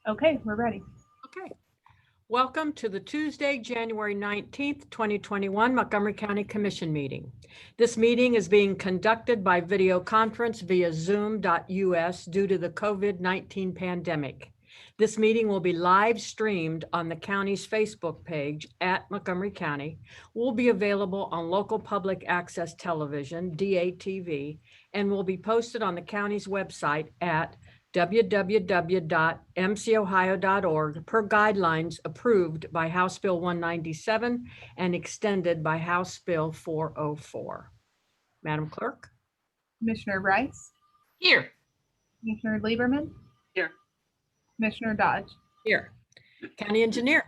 Okay, we're ready. Okay. Welcome to the Tuesday, January 19th, 2021 Montgomery County Commission meeting. This meeting is being conducted by video conference via zoom.us due to the COVID-19 pandemic. This meeting will be live streamed on the county's Facebook page at Montgomery County, will be available on local public access television, DATV, and will be posted on the county's website at www.mcohio.org per guidelines approved by House Bill 197 and extended by House Bill 404. Madam Clerk? Commissioner Rice, Here. Commissioner Lieberman, Here. Commissioner Dodge. Here. County Engineer?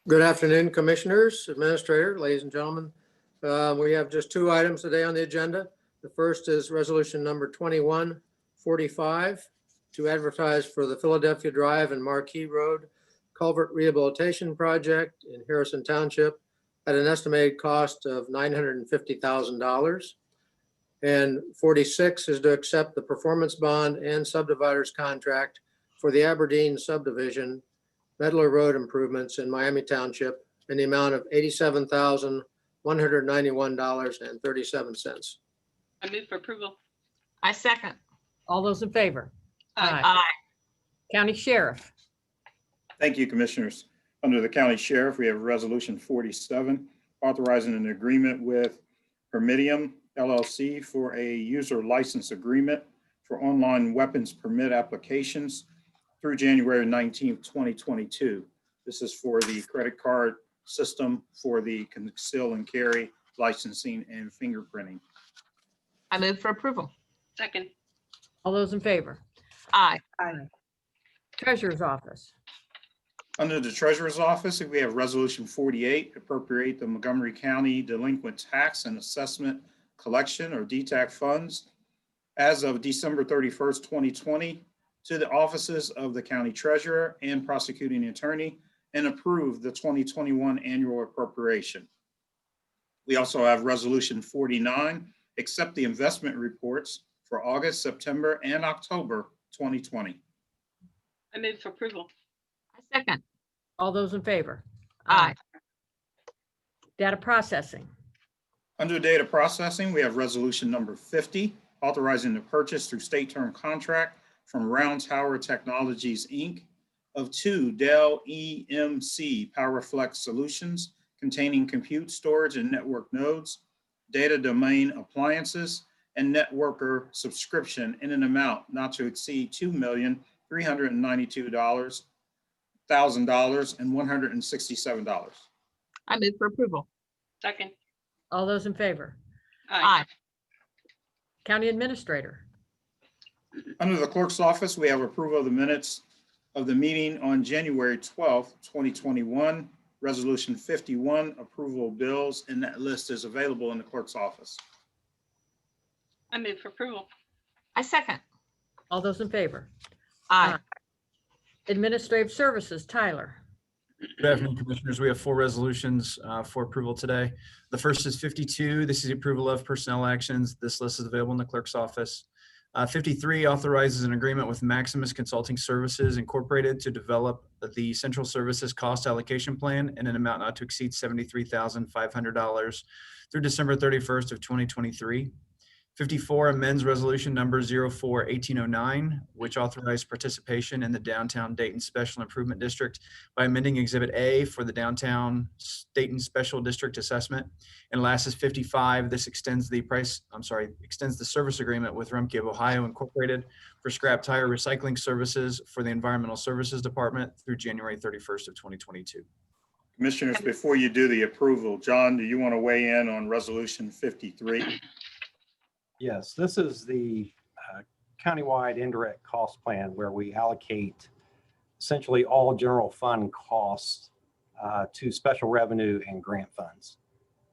Good afternoon, Commissioners, Administrator, ladies and gentlemen. We have just two items today on the agenda. The first is Resolution number 2145 to advertise for the Philadelphia Drive and Marquee Road Culvert Rehabilitation Project in Harrison Township at an estimated cost of $950,000. And 46 is to accept the performance bond and subdivider's contract for the Aberdeen subdivision Medler Road improvements in Miami Township in the amount of $87,191.37. I move for approval. I second. All those in favor? Aye. County Sheriff? Thank you, Commissioners. Under the County Sheriff, we have Resolution 47, authorizing an agreement with Permitium LLC for a user license agreement for online weapons permit applications through January 19th, 2022. This is for the credit card system for the conceal and carry licensing and fingerprinting. I move for approval. Second. All those in favor? Aye. Treasurer's Office? Under the Treasurer's Office, we have Resolution 48, appropriate the Montgomery County Delinquent Tax and Assessment Collection or DTAC funds as of December 31st, 2020 to the offices of the County Treasurer and Prosecuting Attorney and approve the 2021 annual appropriation. We also have Resolution 49, accept the investment reports for August, September, and October 2020. I move for approval. I second. All those in favor? Aye. Data Processing? Under data processing, we have Resolution number 50, authorizing the purchase through state term contract from Round Tower Technologies, Inc. of two Dell EMC PowerFlex solutions containing compute storage and network nodes, data domain appliances, and networker subscription in an amount not to exceed $2,392,167. I move for approval. Second. All those in favor? Aye. County Administrator? Under the Clerk's Office, we have approval of the minutes of the meeting on January 12th, 2021. Resolution 51, approval of bills, and that list is available in the Clerk's Office. I move for approval. I second. All those in favor? Aye. Administrative Services, Tyler? Good afternoon, Commissioners. We have four resolutions for approval today. The first is 52. This is the approval of personnel actions. This list is available in the clerk's office. 53 authorizes an agreement with Maximus Consulting Services Incorporated to develop the Central Services Cost Allocation Plan in an amount not to exceed $73,500 through December 31st of 2023. 54 amends resolution number 04-1809, which authorized participation in the Downtown Dayton Special Improvement District by amending Exhibit A for the Downtown Dayton Special District Assessment. And last is 55. This extends the service agreement with Rumpke of Ohio Incorporated for scrap tire recycling services for the Environmental Services Department through January 31st of 2022. Commissioners, before you do the approval, John, do you want to weigh in on Resolution 53? Yes, this is the countywide indirect cost plan where we allocate essentially all general fund costs to special revenue and grant funds.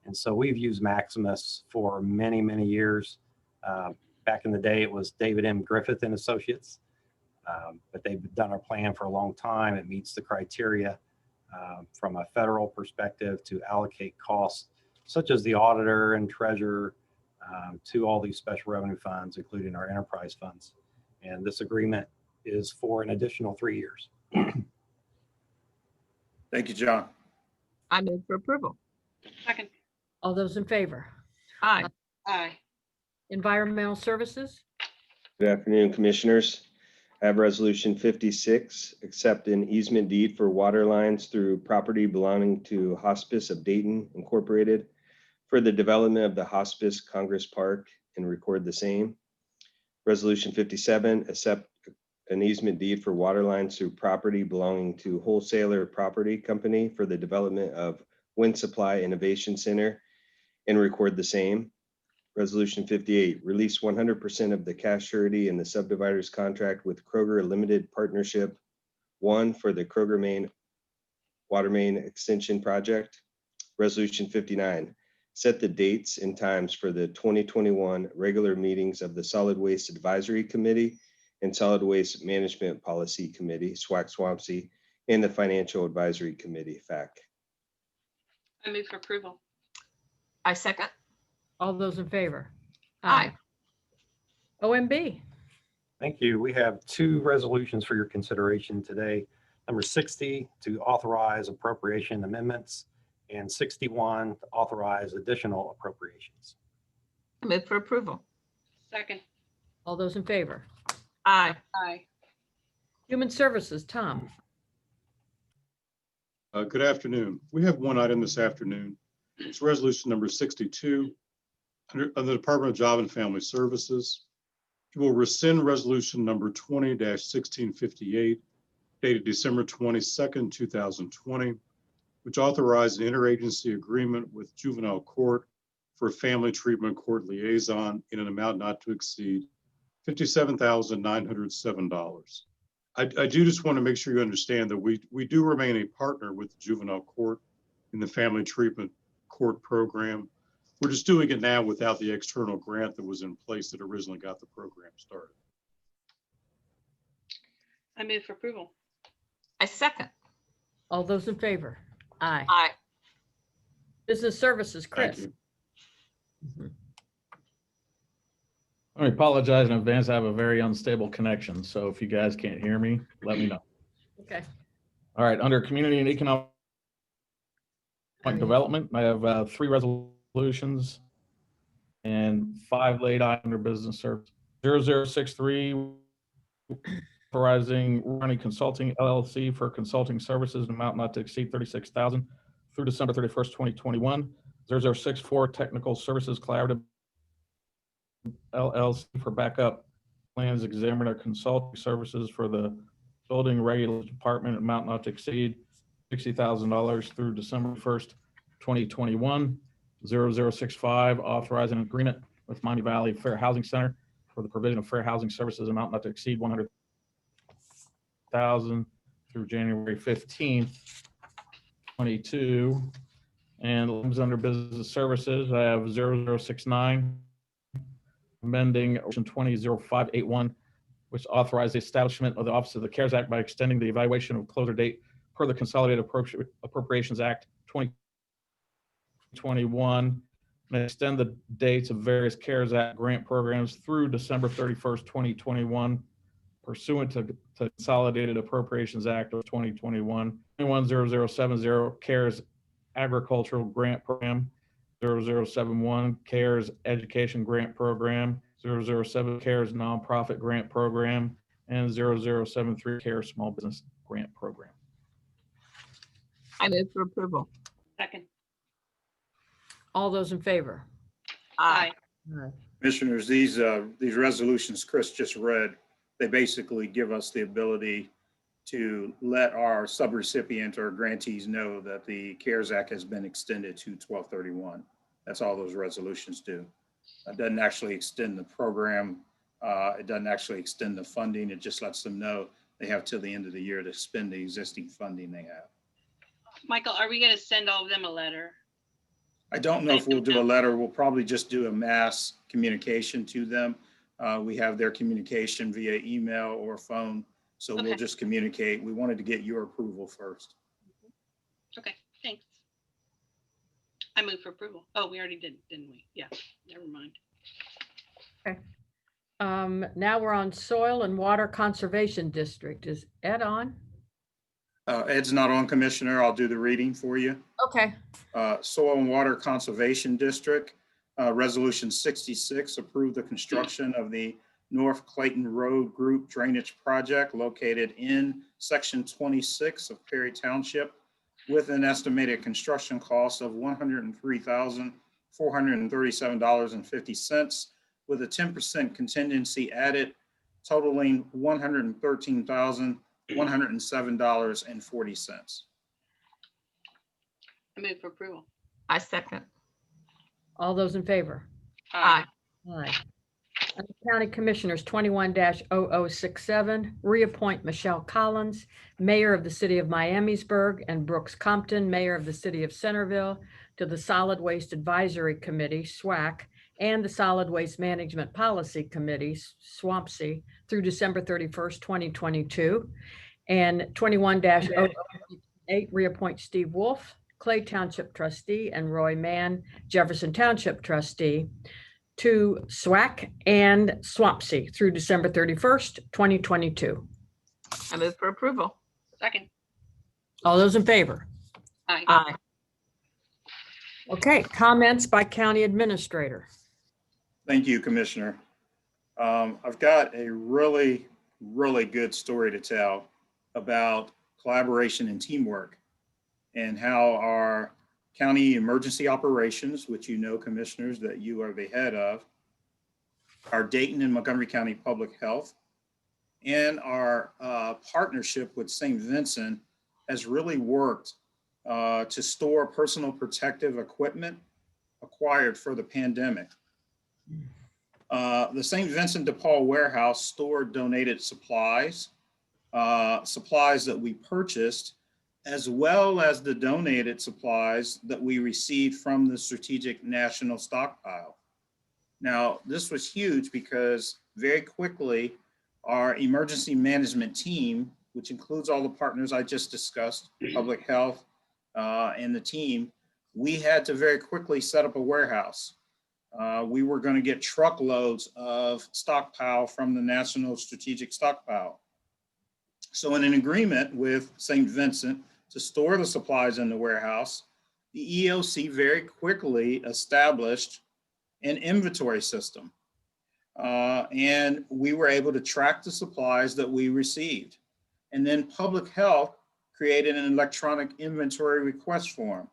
And so we've used Maximus for many, many years. Back in the day, it was David M. Griffith and Associates, but they've done our plan for a long time. It meets the criteria from a federal perspective to allocate costs such as the auditor and treasurer to all these special revenue funds, including our enterprise funds. And this agreement is for an additional 3 years. Thank you, John. I move for approval. Second. All those in favor? Aye. Aye. Environmental Services? Good afternoon, Commissioners. I have Resolution 56, accept an easement deed for water lines through property belonging to Hospice of Dayton Incorporated for the development of the Hospice Congress Park and record the same. Resolution 57, accept an easement deed for water lines through property belonging to Wholesaler Property Company for the development of Wind Supply Innovation Center and record the same. Resolution 58, release 100% of the cash surety in the subdivider's contract with Kroger Limited Partnership 1 for the Kroger Main Water Main Extension Project. Resolution 59, set the dates and times for the 2021 regular meetings of the Solid Waste Advisory Committee and Solid Waste Management Policy Committee, SWAC-SWAMC, and the Financial Advisory Committee, FAC. I move for approval. I second. All those in favor? Aye. OMB? Thank you. We have 2 resolutions for your consideration today. Number 60 to authorize appropriation amendments and 61 to authorize additional appropriations. I move for approval. Second. All those in favor? Aye. Aye. Human Services, Tom? Good afternoon. We have one item this afternoon. It's resolution number 62 under the Department of Job and Family Services. We will rescind resolution number 20-1658 dated December 22nd, 2020, which authorized an interagency agreement with juvenile court for a family treatment court liaison in an amount not to exceed $57,907. I do just want to make sure you understand that we do remain a partner with the juvenile court in the family treatment court program. We're just doing it now without the external grant that was in place that originally got the program started. I move for approval. I second. All those in favor? Aye. Aye. Business Services, Thank Chris? you. Mhm. I apologize in advance. I have a very unstable connection, so if you guys can't hear me, let me know. Okay. All right, under Community and Economic Development, I have 3 resolutions and 5 laid out under Business Service. 0063, authorizing Running Consulting LLC for consulting services in amount not to exceed $36,000 through December 31st, 2021. 0064, Technical Services Collaborative LLC for backup plans examiner consulting services for the building regulatory department, amount not to exceed $60,000 through December 1st, 2021. 0065, authorizing an agreement with Miami Valley Fair Housing Center for the provision of fair housing services, amount not to exceed $100,000 through January 15th, 22. And under Business Services, I have 0069, amending Resolution 20-0581, which authorized the establishment of the Office of the CARES Act by extending the evaluation of closure date per the Consolidated Appropriations Act 2021, and extend the dates of various CARES Act grant programs through December 31st, 2021, pursuant to Consolidated Appropriations Act of 2021, 210070 CARES Agricultural Grant Program, 0071 CARES Education Grant Program, 007 CARES Nonprofit Grant Program, and 0073 CARES Small Business Grant Program. I move for approval. Second. All those in favor? Aye. Commissioners, these resolutions Chris just read, they basically give us the ability to let our subrecipient or grantees know that the CARES Act has been extended to 12/31. That's all those resolutions do. It doesn't actually extend the program. It doesn't actually extend the funding. It just lets them know they have till the end of the year to spend the existing funding they have. Michael, are we going to send all of them a letter? I don't know if we'll do a letter. We'll probably just do a mass communication to them. We have their communication via email or phone. So Okay. we'll just communicate. We wanted to get your approval first. Okay, thanks. I move for approval. Oh, we already did, didn't we? Yeah, never mind. Now we're on Soil and Water Conservation District. Is Ed on? Ed's not on, Commissioner. I'll do the reading for you. Okay. Soil and Water Conservation District, Resolution 66, approved the construction of the North Clayton Road Group Drainage Project located in Section 26 of Perry Township with an estimated construction cost of $103,437.50 with a 10% contingency added, totaling $113,107.40. I move for approval. I second. All those in favor? Aye. Aye. Under County Commissioners, 21-0067, reappoint Michelle Collins, Mayor of the City of Miamisburg, and Brooks Compton, Mayor of the City of Centerville, to the Solid Waste Advisory Committee, SWAC, and the Solid Waste Management Policy Committee, SWAMPC, through December 31st, 2022. And 21-0068, reappoint Steve Wolf, Clay Township Trustee, and Roy Mann, Jefferson Township Trustee, to SWAC and SWAMPC through December 31st, 2022. I move for approval. Second. All those in favor? Aye. Aye. Okay, comments by County Administrator. Thank you, Commissioner. I've got a really good story to tell about collaboration and teamwork and how our county emergency operations, which you know, Commissioners, that you are the head of, our Dayton and Montgomery County Public Health, and our partnership with St. Vincent has really worked to store personal protective equipment acquired for the pandemic. The St. Vincent de Paul warehouse stored donated supplies, supplies that we purchased, as well as the donated supplies that we received from the Strategic National Stockpile. Now, this was huge because very quickly, our emergency management team, which includes all the partners I just discussed, public health and the team, we had to very quickly set up a warehouse. We were going to get truckloads of stockpile from the National Strategic Stockpile. So in an agreement with St. Vincent to store the supplies in the warehouse, the EOC very quickly established an inventory system. And we were able to track the supplies that we received. And then public health created an electronic inventory request form.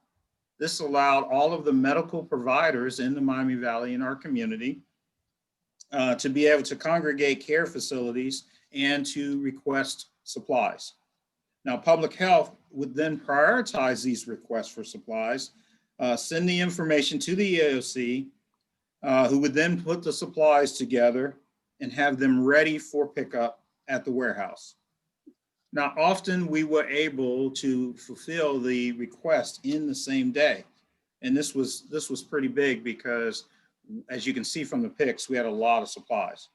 This allowed all of the medical providers in the Miami Valley in our community to be able to congregate care facilities and to request supplies. Now, public health would then prioritize these requests for supplies, send the information to the EOC, who would then put the supplies together and have them ready for pickup at the warehouse. Now, often we were able to fulfill the request in the same day. And this was pretty big because, as you can see from the pics, we had a lot of supplies.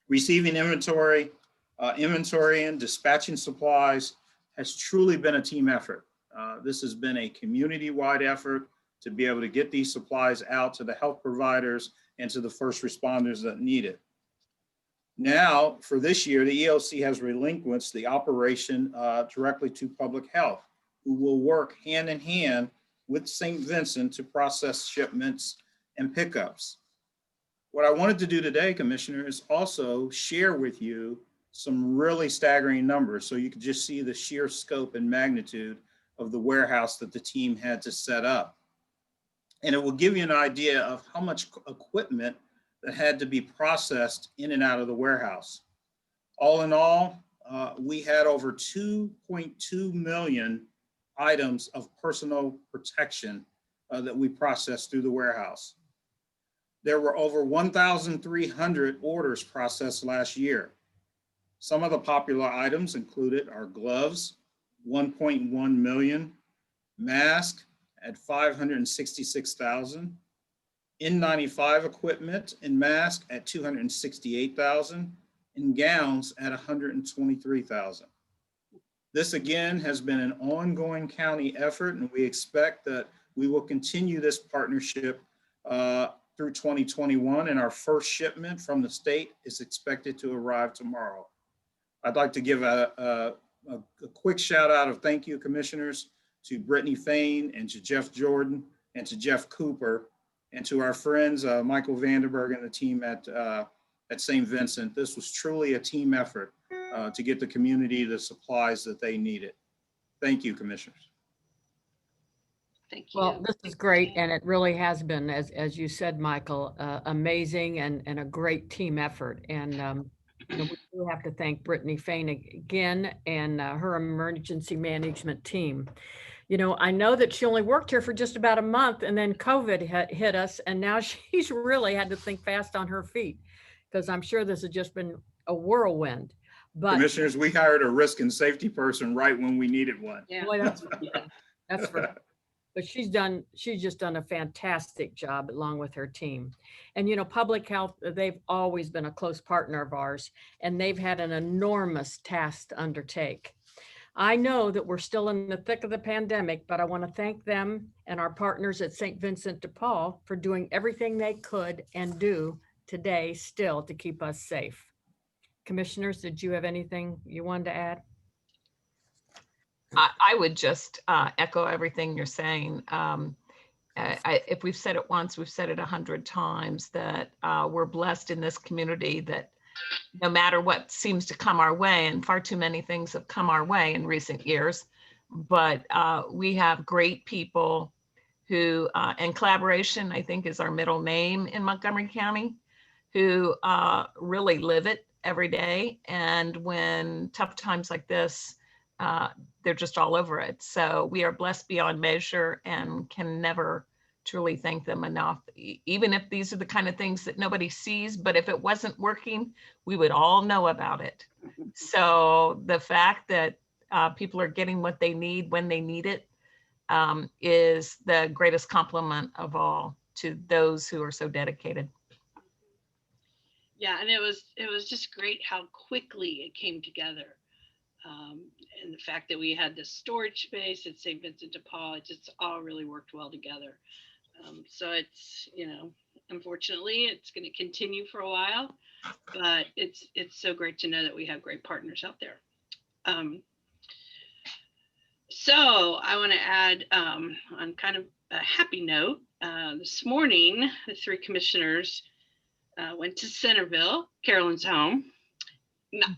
Receiving inventory, and dispatching supplies has truly been a team effort. This has been a community-wide effort to be able to get these supplies out to the health providers and to the first responders that need it. Now, for this year, the EOC has relinquished the operation directly to public health, who will work hand in hand with St. Vincent to process shipments and pickups. What I wanted to do today, Commissioner, is also share with you some really staggering numbers so you can just see the sheer scope and magnitude of the warehouse that the team had to set up. And it will give you an idea of how much equipment that had to be processed in and out of the warehouse. All in all, we had over 2.2 million items of personal protection that we processed through the warehouse. There were over 1,300 orders processed last year. Some of the popular items included our gloves, 1.1 million, masks at 566,000, N95 equipment and masks at 268,000, and gowns at 123,000. This again has been an ongoing county effort, and we expect that we will continue this partnership through 2021, and our first shipment from the state is expected to arrive tomorrow. I'd like to give a quick shout out of thank you, commissioners, to Brittany Fain and to Jeff Jordan and to Jeff Cooper and to our friends, Michael Vandenberg and the team at St. Vincent. This was truly a team effort to get the community the supplies that they needed. Thank you, commissioners. Thank you. Well, this is great, and it really has been, as you said, Michael, amazing and a great team effort. And you know, we do have to thank Brittany Fain again and her emergency management team. You know, I know that she only worked here for just about a month, and then COVID hit us, and now she's really had to think fast on her feet, because I'm sure this has just been a whirlwind. But Commissioners, we hired a risk and safety person right when we needed one. Yeah. boy, that's right. But she's just done a fantastic job along with her team. And, you know, public health, they've always been a close partner of ours, and they've had an enormous task to undertake. I know that we're still in the thick of the pandemic, but I want to thank them and our partners at St. Vincent de Paul for doing everything they could and do today still to keep us safe. Commissioners, did you have anything you wanted to add? I would just echo everything you're saying. If we've said it once, we've said it 100 times, that we're blessed in this community, that no matter what seems to come our way, and far too many things have come our way in recent years, but we have great people who, and collaboration, I think, is our middle name in Montgomery County, who really live it every day. And when tough times like this, they're just all over it. So we are blessed beyond measure and can never truly thank them enough, even if these are the kind of things that nobody sees. But if it wasn't working, we would all know about it. So the fact that people are getting what they need when they need it is the greatest compliment of all to those who are so dedicated. Yeah, and it was just great how quickly it came together. And the fact that we had the storage space at St. Vincent de Paul, it just all really worked well together. So it's, you know, unfortunately, it's going to continue for a while, but it's so great to know that we have great partners out there. So I want to add on kind of a happy note, this morning, the three commissioners went to Centerville, Carolyn's home.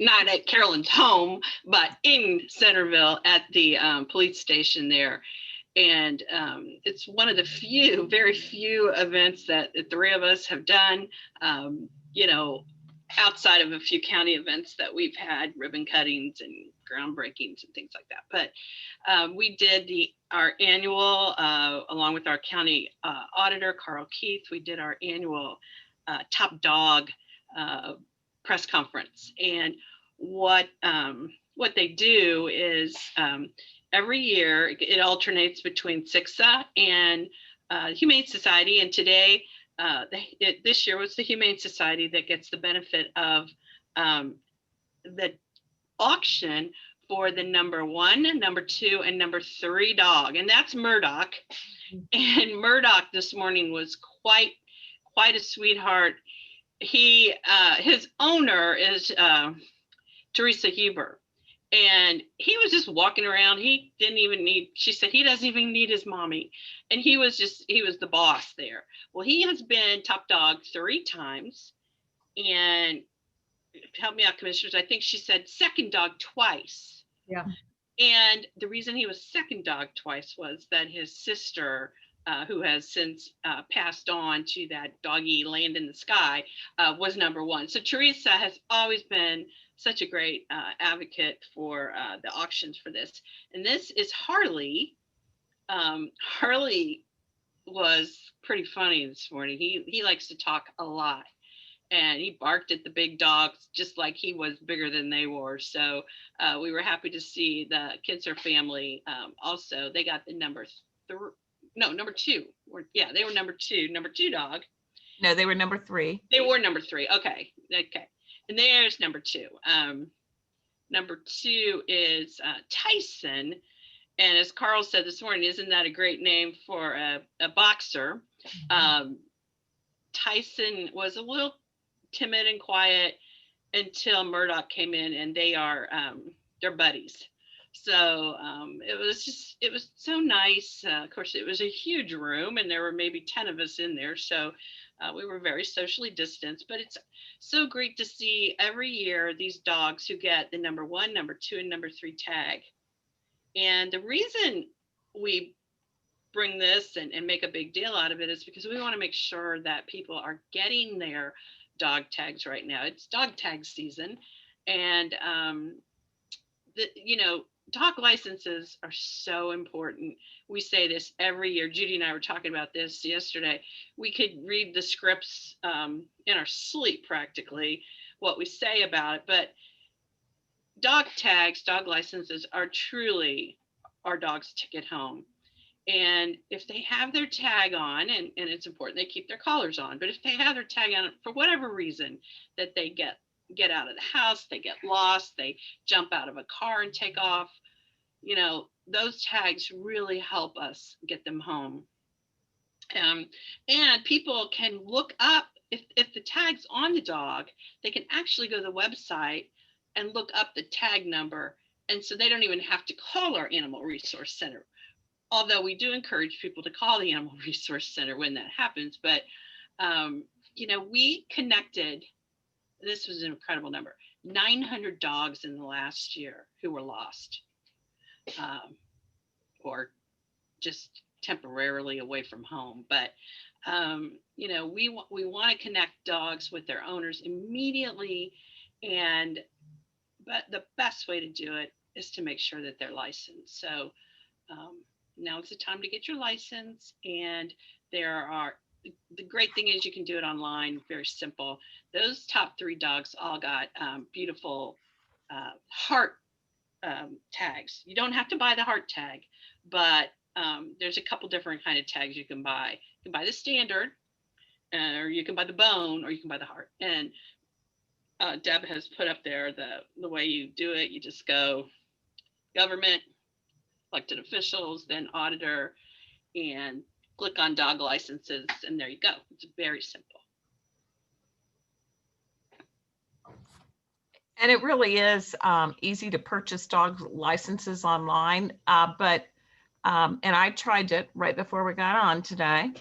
Not at Carolyn's home, but in Centerville at the police station there. And it's one of the few, very few events that the three of us have done, you know, outside of a few county events that we've had, ribbon cuttings and groundbreakings and things like that. But we did our annual, along with our county auditor, Carl Keith, we did our annual Top Dog press conference. And what they do is every year it alternates between CICSA and Humane Society. And today, this year was the Humane Society that gets the benefit of the auction for the number 1, number 2, and number 3 dog, and that's Murdoch. And Murdoch this morning was quite a sweetheart. He his owner is Teresa Huber, and he was just walking around. He didn't even need, she said he doesn't even need his mommy, and he was the boss there. Well, he has been top dog 3 times, and help me out, commissioners, I think she said second dog twice. Yeah. And the reason he was second dog twice was that his sister, who has since passed on to that doggy land in the sky, was number 1. So Teresa has always been such a great advocate for the auctions for this. And this is Harley. Harley was pretty funny this morning. He likes to talk a lot. And he barked at the big dogs just like he was bigger than they were. So we were happy to see the Kinser family also. They got the number 2. Yeah, they were number 2 dog. No, they were number 3. They were number 3. Okay. And there's number 2. Number 2 is Tyson. And as Carl said this morning, isn't that a great name for a boxer? Tyson was a little timid and quiet until Murdoch came in, and they're buddies. So it was so nice. Of course, it was a huge room and there were maybe 10 of us in there. So we were very socially distanced, but it's so great to see every year these dogs who get the number 1, number 2, and number 3 tag. And the reason we bring this and make a big deal out of it is because we want to make sure that people are getting their dog tags right now. It's dog tag season. And, dog licenses are so important. We say this every year. Judy and I were talking about this yesterday. We could read the scripts in our sleep practically, what we say about it. But dog tags, dog licenses are truly our dog's ticket home. And if they have their tag on, and it's important they keep their collars on, but if they have their tag on for whatever reason, that they get out of the house, they get lost, they jump out of a car and take off, those tags really help us get them home. And people can look up, if the tag's on the dog, they can actually go to the website and look up the tag number. And so they don't even have to call our Animal Resource Center. Although we do encourage people to call the Animal Resource Center when that happens. But, we connected, this was an incredible number, 900 dogs in the last year who were lost or just temporarily away from home. But, we want to connect dogs with their owners immediately. But the best way to do it is to make sure that they're licensed. So, now's the time to get your license. And the great thing is you can do it online, very simple. Those top 3 dogs all got beautiful heart tags. You don't have to buy the heart tag, but there's a couple different kind of tags you can buy. You can buy the standard, or you can buy the bone, or you can buy the heart. And Deb has put up there the way you do it. You just go government, elected officials, then auditor, and click on dog licenses, and there you go. It's very simple. And it really is easy to purchase dog licenses online, and I tried it right before we got on today.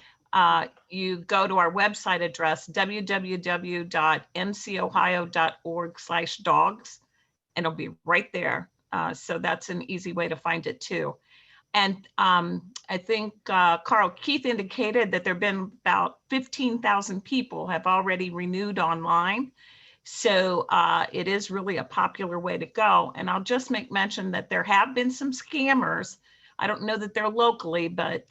You go to our website address, www.mcohio.org/dogs, and it'll be right there. So that's an easy way to find it too. And I think Carl Keith indicated that there have been about 15,000 people have already renewed online. So it is really a popular way to go. And I'll just make mention that there have been some scammers. I don't know that they're locally, but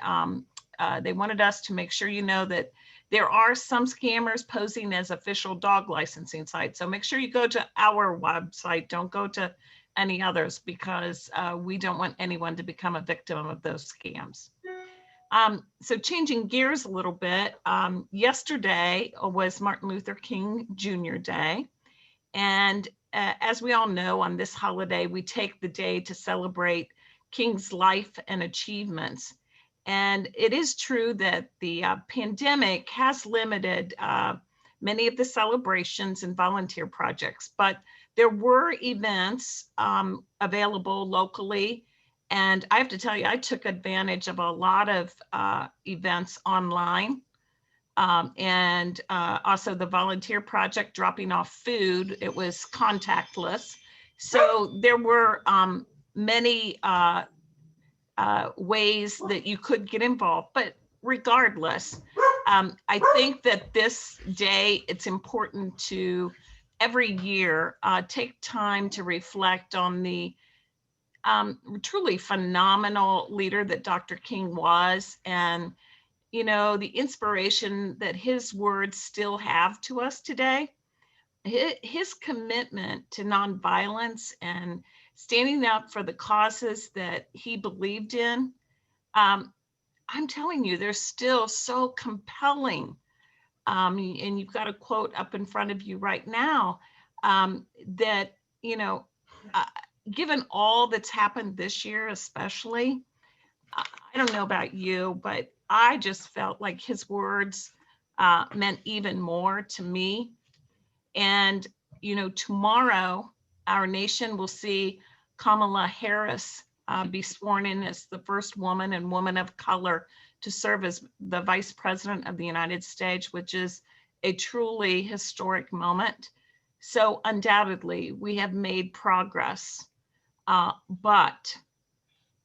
they wanted us to make sure that there are some scammers posing as official dog licensing sites. So make sure you go to our website. Don't go to any others, because we don't want anyone to become a victim of those scams. So changing gears a little bit, yesterday was Martin Luther King Jr. Day. And as we all know, on this holiday, we take the day to celebrate King's life and achievements. And it is true that the pandemic has limited many of the celebrations and volunteer projects, but there were events available locally. And I have to tell you, I took advantage of a lot of events online. And also the volunteer project dropping off food, it was contactless. So there were many ways that you could get involved, but regardless, I think that this day, it's important to every year take time to reflect on the truly phenomenal leader that Dr. King was, and the inspiration that his words still have to us today. His commitment to nonviolence and standing up for the causes that he believed in, I'm telling you, they're still so compelling. And you've got a quote up in front of you right now that, given all that's happened this year, especially, I don't know about you, but I just felt like his words meant even more to me. And, you know, tomorrow, our nation will see Kamala Harris be sworn in as the first woman and woman of color to serve as the Vice President of the United States, which is a truly historic moment. So undoubtedly, we have made progress, but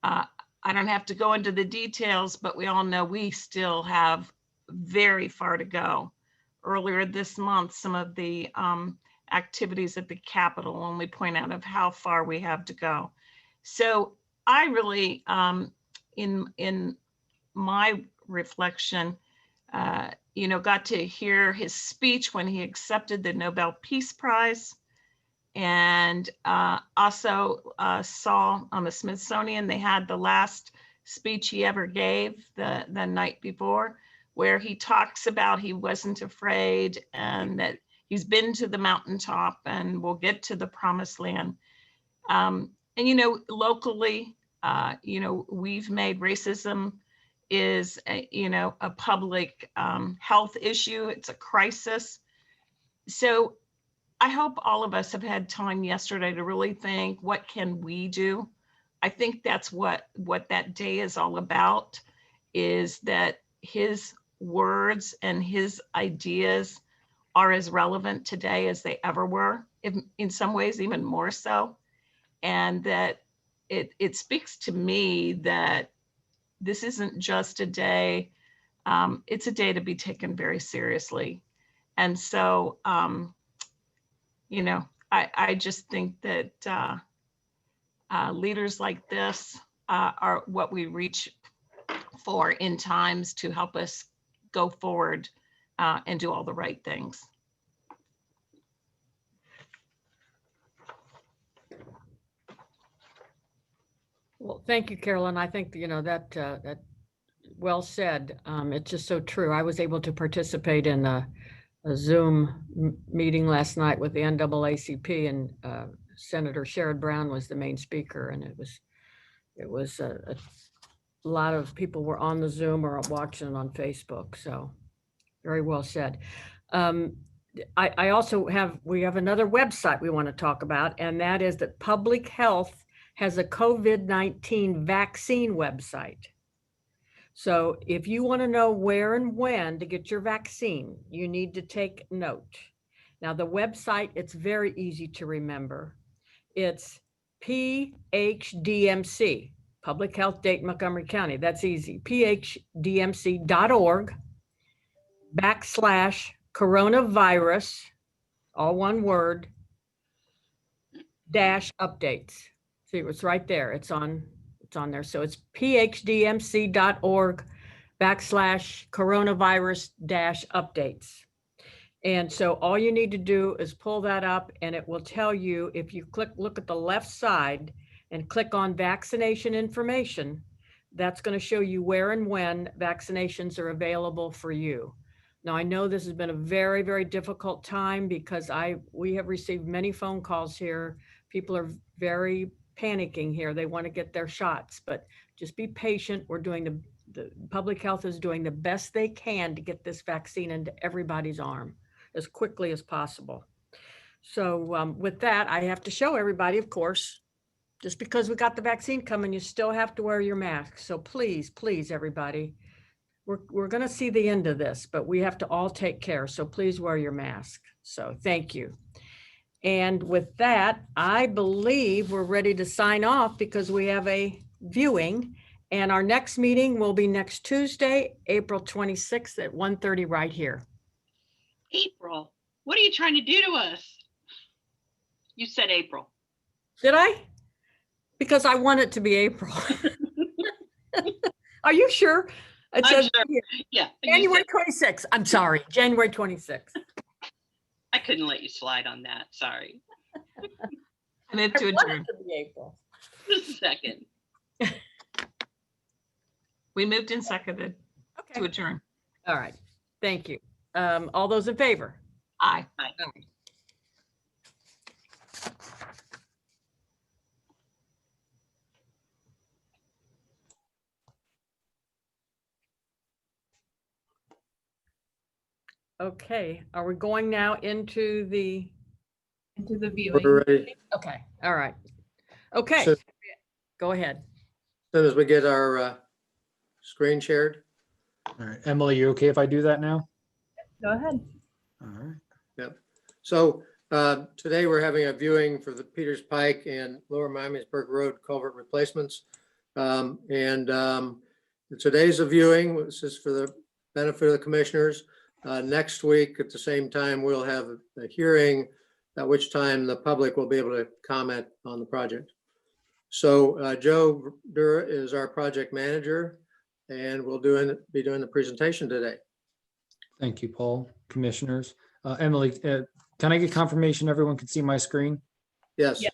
I don't have to go into the details, but we all know we still have very far to go. Earlier this month, some of the activities at the Capitol only point out of how far we have to go. So I really, in my reflection, you know, got to hear his speech when he accepted the Nobel Peace Prize, and also saw on the Smithsonian, they had the last speech he ever gave the night before, where he talks about he wasn't afraid and that he's been to the mountaintop and will get to the promised land. And, you know, locally, you know, we've made racism is, you know, a public health issue. It's a crisis. So I hope all of us have had time yesterday to really think, what can we do? I think that's what that day is all about, is that his words and his ideas are as relevant today as they ever were, in some ways even more so. And that it speaks to me that this isn't just a day, it's a day to be taken very seriously. And so, you know, I just think that leaders like this are what we reach for in times to help us go forward and do all the right things. Well, thank you, Carolyn. I think, you know, that well said. It's just so true. I was able to participate in a Zoom meeting last night with the NAACP, and Senator Sherrod Brown was the main speaker, and it was a lot of people were on the Zoom or watching on Facebook. So very well said. I also we have another website we want to talk about, and that is that Public Health has a COVID-19 vaccine website. So if you want to know where and when to get your vaccine, you need to take note. Now the website, it's very easy to remember. It's PHDMC, Public Health Dayton Montgomery County. That's easy. PHDMC.org/coronavirus, all one word, -updates. See, it's right there. It's on there. So it's phdmc.org/coronavirus-updates. And so all you need to do is pull that up, and it will tell you, if you look at the left side and click on vaccination information, that's going to show you where and when vaccinations are available for you. Now, I know this has been a very, very difficult time because we have received many phone calls here. People are very panicking here. They want to get their shots, but just be patient. We're doing the public health is doing the best they can to get this vaccine into everybody's arm as quickly as possible. So with that, I have to show everybody, of course, just because we got the vaccine coming, you still have to wear your mask. So please, please, everybody, we're going to see the end of this, but we have to all take care. So please wear your mask. So thank you. And with that, I believe we're ready to sign off because we have a viewing, and our next meeting will be next Tuesday, April 26th at 1:30 right here. April, what are you trying to do to us? You said April. Did I? Because I want it to be April. Are you sure? It I'm says sure. here, Yeah. January 26th. I'm sorry, January 26th. I couldn't let you slide on that. Sorry. I move to I want adjourn. it to be April. Just a second. We moved and seconded to Okay. adjourn. All right. Thank you. All those in favor? Aye. Okay, are we going now into the, Into the We're viewing. ready. okay, all right. Okay, So- go ahead. As soon as we get our screen shared. All right, Emily, you okay if I do that now? Go ahead. All right. So today we're having a viewing for the Peters Pike and Lower Miamisburg Road culvert replacements. Today's a viewing. This is for the benefit of the commissioners. Next week at the same time, we'll have a hearing, at which time the public will be able to comment on the project. So Joe Dura is our project manager and we'll be doing the presentation today. Thank you, Paul. Commissioners. Emily, can I get confirmation everyone can see my screen? Yes. Yep.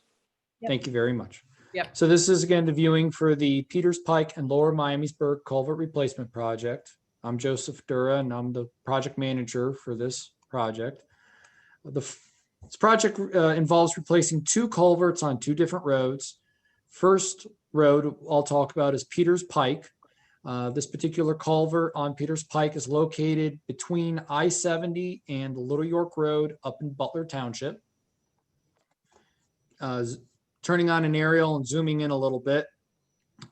Thank you very much. Yep. So this is again the viewing for the Peters Pike and Lower Miamisburg Culvert Replacement Project. I'm Joseph Dura and I'm the project manager for this project. This project involves replacing two culverts on two different roads. First road I'll talk about is Peters Pike. This particular culvert on Peters Pike is located between I-70 and the Little York Road up in Butler Township. Turning on an aerial and zooming in a little bit,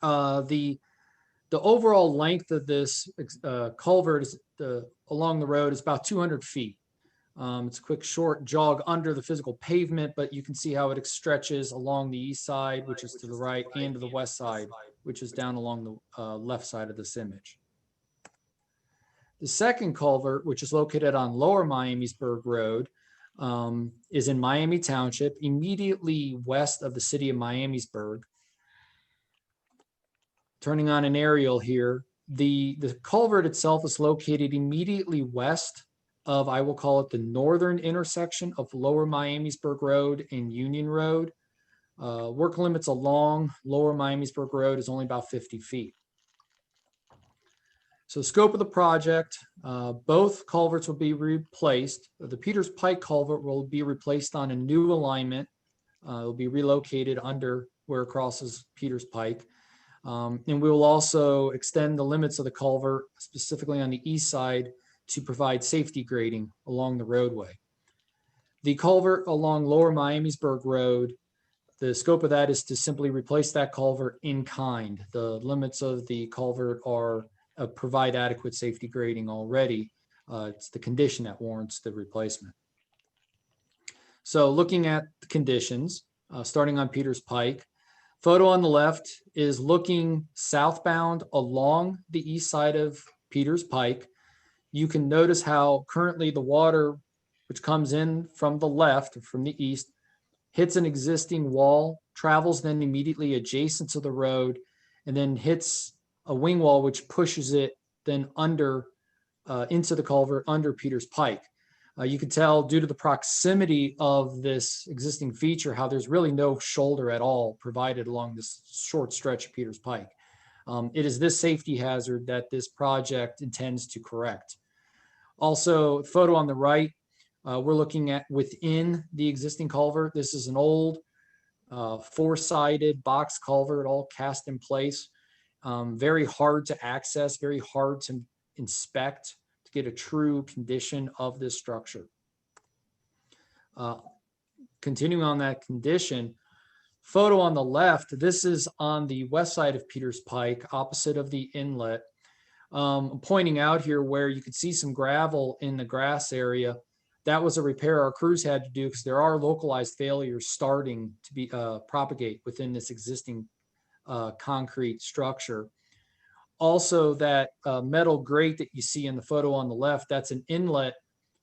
the overall length of this culvert is along the road is about 200 feet. It's a quick short jog under the physical pavement, but you can see how it stretches along the east side, which is to the right, and to the west side, which is down along the left side of this image. The second culvert, which is located on Lower Miamisburg Road, is in Miami Township, immediately west of the city of Miamisburg. Turning on an aerial here, the culvert itself is located immediately west of, I will call it the northern intersection of Lower Miamisburg Road and Union Road. Work limits along Lower Miamisburg Road is only about 50 feet. So the scope of the project, both culverts will be replaced. The Peters Pike culvert will be replaced on a new alignment. It will be relocated under where it crosses Peters Pike. And we will also extend the limits of the culvert, specifically on the east side, to provide safety grading along the roadway. The culvert along Lower Miamisburg Road, the scope of that is to simply replace that culvert in kind. The limits of the culvert are provide adequate safety grading already. It's the condition that warrants the replacement. So looking at the conditions, starting on Peters Pike, photo on the left is looking southbound along the east side of Peters Pike. You can notice how currently the water, which comes in from the left, from the east, hits an existing wall, travels then immediately adjacent to the road, and then hits a wing wall, which pushes it then under into the culvert under Peters Pike. You can tell due to the proximity of this existing feature, how there's really no shoulder at all provided along this short stretch of Peters Pike. It is this safety hazard that this project intends to correct. Also, photo on the right, we're looking at within the existing culvert. This is an old four-sided box culvert, all cast in place. Very hard to access, very hard to inspect to get a true condition of this structure. Continuing on that condition, photo on the left, this is on the west side of Peters Pike, opposite of the inlet. I'm pointing out here where you could see some gravel in the grass area. That was a repair our crews had to do because there are localized failures starting to be propagate within this existing concrete structure. Also, that metal grate that you see in the photo on the left, that's an inlet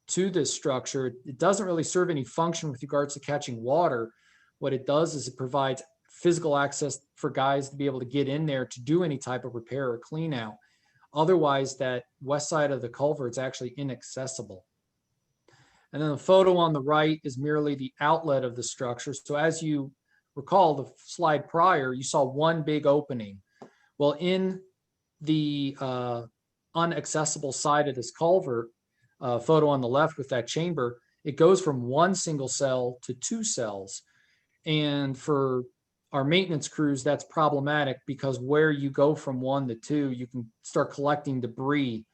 to this structure. It doesn't really serve any function with regards to catching water. What it does is it provides physical access for guys to be able to get in there to do any type of repair or clean out. Otherwise, that west side of the culvert is actually inaccessible. And then the photo on the right is merely the outlet of the structure. So as you recall, the slide prior, you saw one big opening. Well, in the unaccessible side of this culvert, photo on the left with that chamber, it goes from one single cell to two cells. And for our maintenance crews, that's problematic because where you go from one to two, you can start collecting debris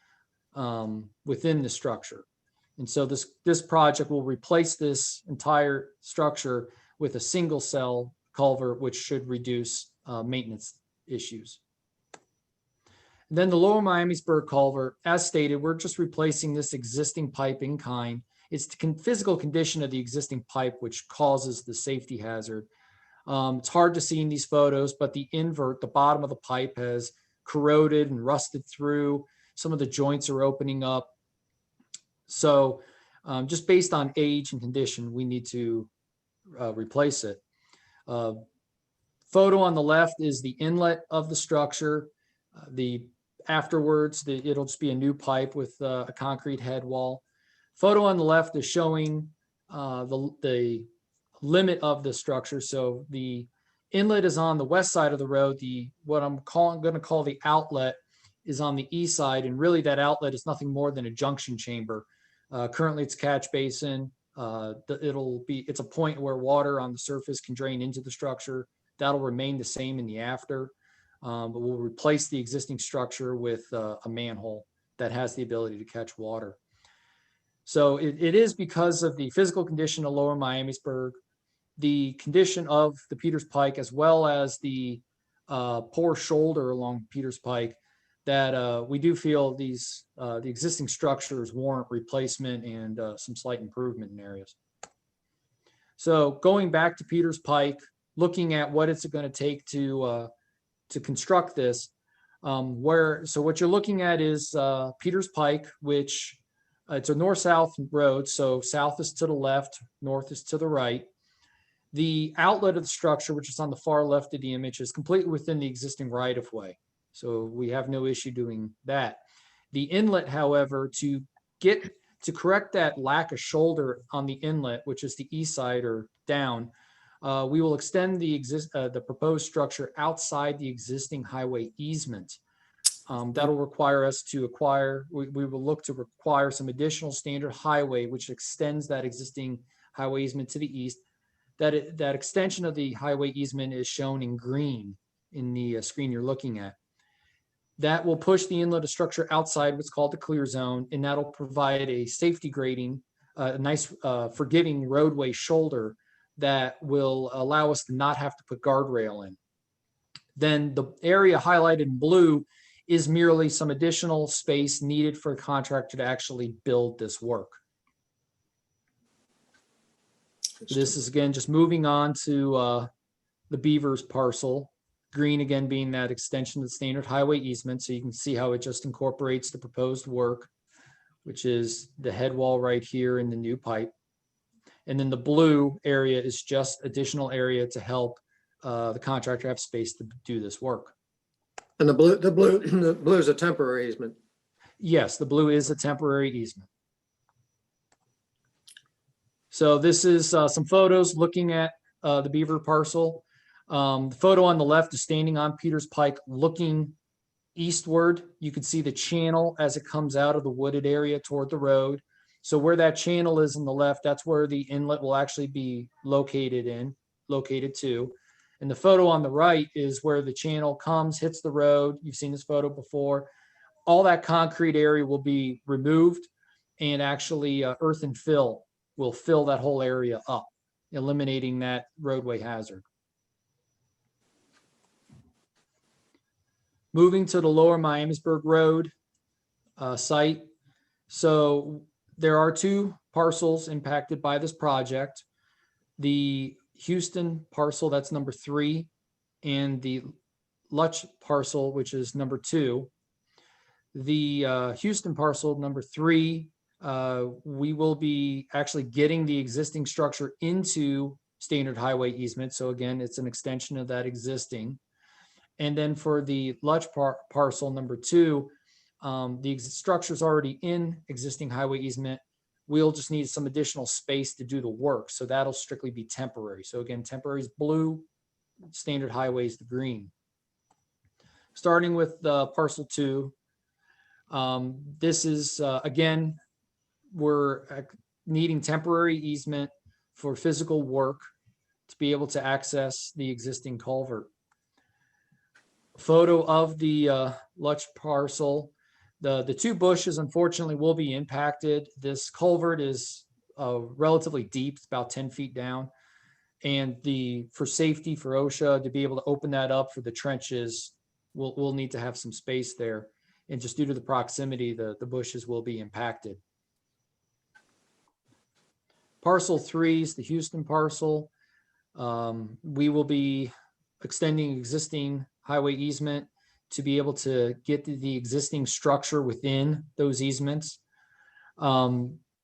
within the structure. And so this project will replace this entire structure with a single cell culvert, which should reduce maintenance issues. And then the Lower Miamisburg culvert, as stated, we're just replacing this existing pipe in kind. It's the physical condition of the existing pipe which causes the safety hazard. It's hard to see in these photos, but the invert, the bottom of the pipe, has corroded and rusted through. Some of the joints are opening up. So just based on age and condition, we need to replace it. Photo on the left is the inlet of the structure. It'll just be a new pipe with a concrete head wall. Photo on the left is showing the limit of the structure. So the inlet is on the west side of the road. What I'm going to call the outlet is on the east side, and really that outlet is nothing more than a junction chamber. Currently, it's catch basin. It's a point where water on the surface can drain into the structure. That'll remain the same in the after, but we'll replace the existing structure with a manhole that has the ability to catch water. So it is because of the physical condition of Lower Miamisburg, the condition of the Peters Pike, as well as the poor shoulder along Peters Pike, that we do feel the existing structures warrant replacement and some slight improvement in areas. So going back to Peters Pike, looking at what it's going to take to construct this, so what you're looking at is Peters Pike, which it's a north-south road. So south is to the left, north is to the right. The outlet of the structure, which is on the far left of the image, is completely within the existing right-of-way. So we have no issue doing that. The inlet, however, to correct that lack of shoulder on the inlet, which is the east side or down, we will extend the proposed structure outside the existing highway easement. That'll require us to we will look to require some additional standard highway, which extends that existing highway easement to the east. That extension of the highway easement is shown in green in the screen you're looking at. That will push the inlet of structure outside what's called the clear zone, and that'll provide a safety grading, a nice forgiving roadway shoulder that will allow us to not have to put guardrail in. Then the area highlighted in blue is merely some additional space needed for a contractor to actually build this work. This is again just moving on to the Beavers parcel. Green again being that extension of the standard highway easement. So you can see how it just incorporates the proposed work, which is the head wall right here in the new pipe. And then the blue area is just additional area to help the contractor have space to do this work. And the blue is a temporary easement. Yes, the blue is a temporary easement. So this is some photos looking at the Beaver parcel. The photo on the left is standing on Peters Pike looking eastward. You can see the channel as it comes out of the wooded area toward the road. So where that channel is on the left, that's where the inlet will actually be located to. And the photo on the right is where the channel comes, hits the road. You've seen this photo before. All that concrete area will be removed, and actually earth and fill will fill that whole area up, eliminating that roadway hazard. Moving to the Lower Miamisburg Road site. So there are two parcels impacted by this project. The Houston parcel, that's number 3, and the Lutch parcel, which is number 2. The Houston parcel, number 3, we will be actually getting the existing structure into standard highway easement. So again, it's an extension of that existing. And then for the Lutch parcel number 2, the structure is already in existing highway easement. We'll just need some additional space to do the work. So that'll strictly be temporary. So again, temporary is blue, standard highway is the green. Starting with parcel 2, this is, again, we're needing temporary easement for physical work to be able to access the existing culvert. Photo of the Lutch parcel. The two bushes unfortunately will be impacted. This culvert is relatively deep, it's about 10 feet down. And for safety for OSHA to be able to open that up for the trenches, we'll need to have some space there. And just due to the proximity, the bushes will be impacted. Parcel 3 is the Houston parcel. We will be extending existing highway easement to be able to get the existing structure within those easements.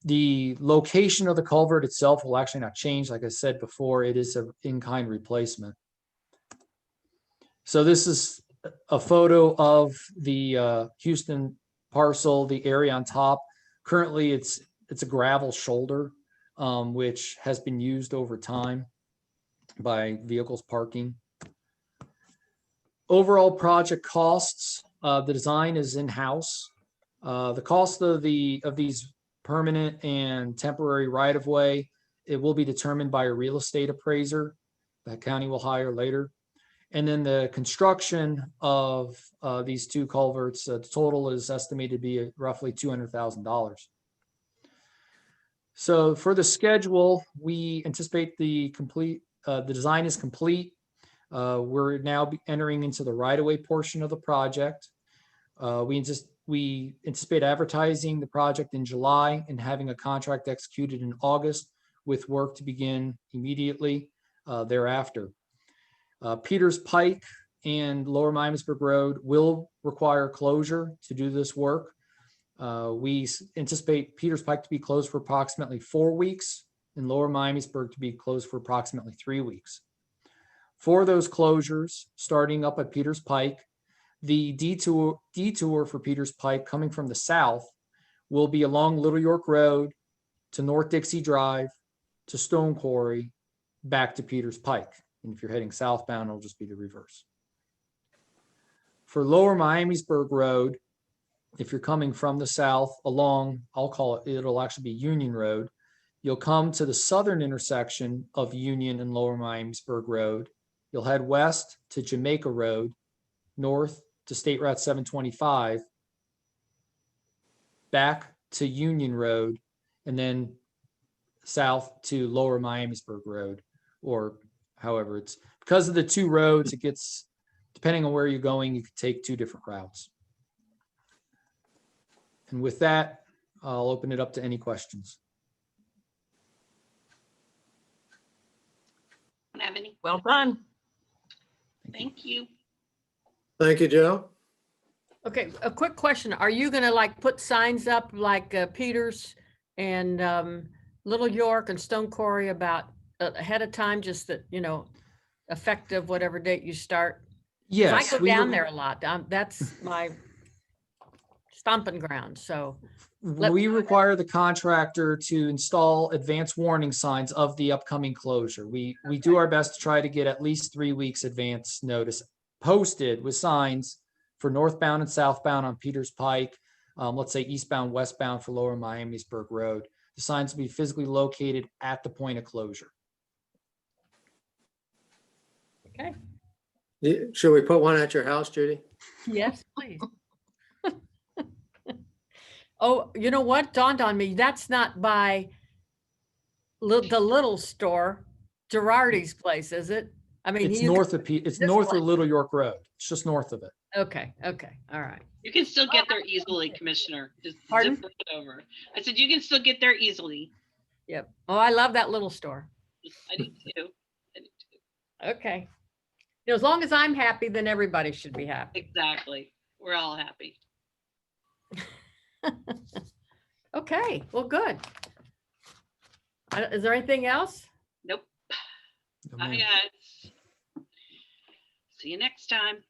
The location of the culvert itself will actually not change. Like I said before, it is an in-kind replacement. So this is a photo of the Houston parcel, the area on top. Currently, it's a gravel shoulder, which has been used over time by vehicles parking. Overall project costs, the design is in-house. The cost of these permanent and temporary right-of-way, it will be determined by a real estate appraiser that county will hire later. And then the construction of these two culverts, the total is estimated to be roughly $200,000. So for the schedule, we anticipate the design is complete. We're now entering into the right-of-way portion of the project. We anticipate advertising the project in July and having a contract executed in August with work to begin immediately thereafter. Peters Pike and Lower Miamisburg Road will require closure to do this work. We anticipate Peters Pike to be closed for approximately 4 weeks and Lower Miamisburg to be closed for approximately 3 weeks. For those closures, starting up at Peters Pike, the detour for Peters Pike coming from the south will be along Little York Road to North Dixie Drive to Stone Quarry back to Peters Pike. And if you're heading southbound, it'll just be the reverse. For Lower Miamisburg Road, if you're coming from the south along, it'll actually be Union Road. You'll come to the southern intersection of Union and Lower Miamisburg Road. You'll head west to Jamaica Road, north to State Route 725, back to Union Road, and then south to Lower Miamisburg Road, or however it's, because of the two roads, it gets, depending on where you're going, you could take two different routes. And with that, I'll open it up to any questions. Don't have any. Well done. Thank you. Thank you, Joe. Okay, a quick question. Are you gonna like put signs up like Peters and Little York and Stone Quarry about ahead of time, just that, effective whatever date you start? 'Cause Yes, I go we down will- there a lot. That's my stomping ground, so. We require the contractor to install advance warning signs of the upcoming closure. We do our best to try to get at least 3 weeks advance notice posted with signs for northbound and southbound on Peters Pike. Let's say eastbound, westbound for Lower Miamisburg Road. The signs will be physically located at the point of closure. Okay, Should we put one at your house, Judy? yes, please. Oh, you know what dawned on me? That's not by the little store, Girardi's place, is it? I mean, It's you north of this north way. of Little York Road. It's just north of it. Okay, all right. You can still get there easily, Commissioner. Just Pardon? zip it over. I said you can still get there easily. Yep. Oh, I love that little store. I do too. I do too. Okay. As long as I'm happy, then everybody should be happy. Exactly. We're all happy. Okay, well, good. Is there anything else? Nope. No, Bye, ma'am. guys. See you next time.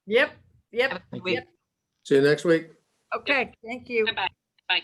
Yep. Have a good week. Yep. See you next week. Okay, thank you. Bye-bye. Bye.